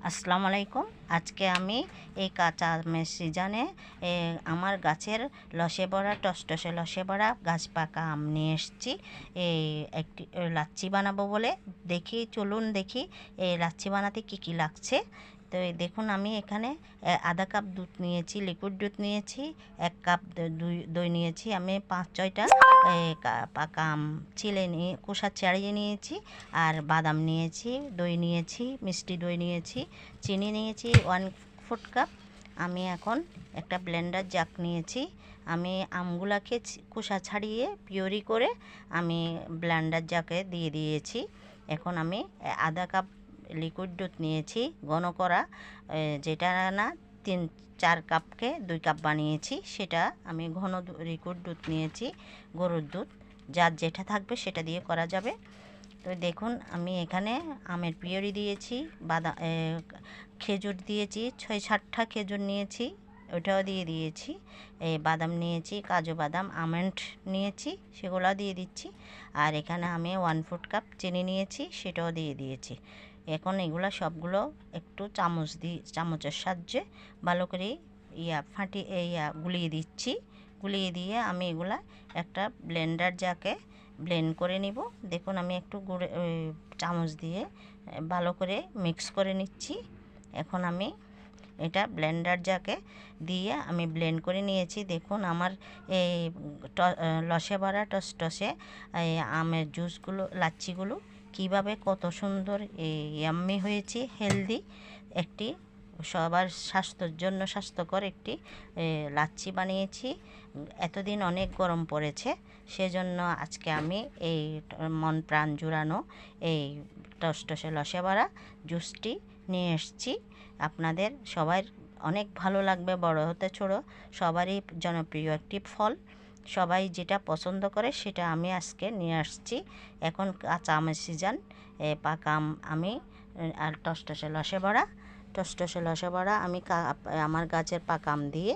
আসসালামু আলাইকুম। আজকে আমি এই কাঁচা আমের সিজনে আমার গাছের লসে ভরা টসটসে লসে ভরা গাছ পাকা আম নিয়ে এসেছি। এই একটি লাচ্ছি বানাবো বলে চলুন দেখি এই লাচ্ছি বানাতে কি কি লাগছে। তো এই দেখুন, আমি এখানে আধা কাপ দুধ নিয়েছি, লিকুইড দুধ নিয়েছি, 1 কাপ দই নিয়েছি। আমি 5-6টা পাকা আম খোসা ছাড়িয়ে নিয়েছি, আর বাদাম নিয়েছি, দই নিয়েছি, মিষ্টি দই নিয়েছি, চিনি নিয়েছি 1/4 কাপ। আমি এখন একটা ব্লেন্ডার জাগ নিয়েছি। আমি আমগুলাকে খোসা ছাড়িয়ে পিউরি করে আমি ব্লেন্ডার জাগে দিয়ে দিয়েছি। এখন আমি আধা কাপ লিকুইড দুধ নিয়েছি ঘন করা, যেটা না 3-4 কাপকে 2 কাপ বানিয়েছি, সেটা আমি ঘন লিকুইড দুধ নিয়েছি, গরুর দুধ। যার যেটা থাকবে সেটা দিয়ে করা যাবে। তো দেখুন, আমি এখানে আমের পিউরি দিয়েছি, খেজুর দিয়েছি, 6-7টা খেজুর নিয়েছি, ওটাও দিয়ে দিয়েছি। বাদাম নিয়েছি, কাজু বাদাম, আমন্ড নিয়েছি, সেগুলো দিয়ে দিচ্ছি। আর এখানে আমি 1/4 কাপ চিনি নিয়েছি, সেটাও দিয়ে দিয়েছি। এখন এগুলো সবগুলো একটু চামচের সাহায্যে ভালো করে গুলিয়ে দিচ্ছি। গুলিয়ে দিয়ে আমি এগুলা একটা ব্লেন্ডার জাকে ব্লেন্ড করে নিব। দেখুন, আমি একটু চামচ দিয়ে ভালো করে মিক্স করে নিচ্ছি। এখন আমি এটা ব্লেন্ডার জাকে দিয়ে আমি ব্লেন্ড করে নিয়েছি। দেখুন, আমার এই লসে ভরা টসটসে আমের জুসগুলো, লাচ্ছিগুলো কিভাবে কত সুন্দর ইয়াম্মি হয়েছে, হেলদি একটি, সবার স্বাস্থ্যের জন্য স্বাস্থ্যকর একটি লাচ্ছি বানিয়েছি। এতদিন অনেক গরম পড়েছে, সেজন্য আজকে আমি এই মন প্রাণ জুড়ানো এই টসটসে লসে ভরা জুসটি নিয়ে এসেছি। আপনাদের সবার অনেক ভালো লাগবে, বড় হতে ছোটো সবারই জনপ্রিয় একটি ফল। সবাই যেটা পছন্দ করে সেটা আমি আজকে নিয়ে আসছি। এখন কাঁচা আমের সিজন, পাকা আম আমি আর টসটসে লসে ভরা আমি আমার গাছের পাকা আম দিয়ে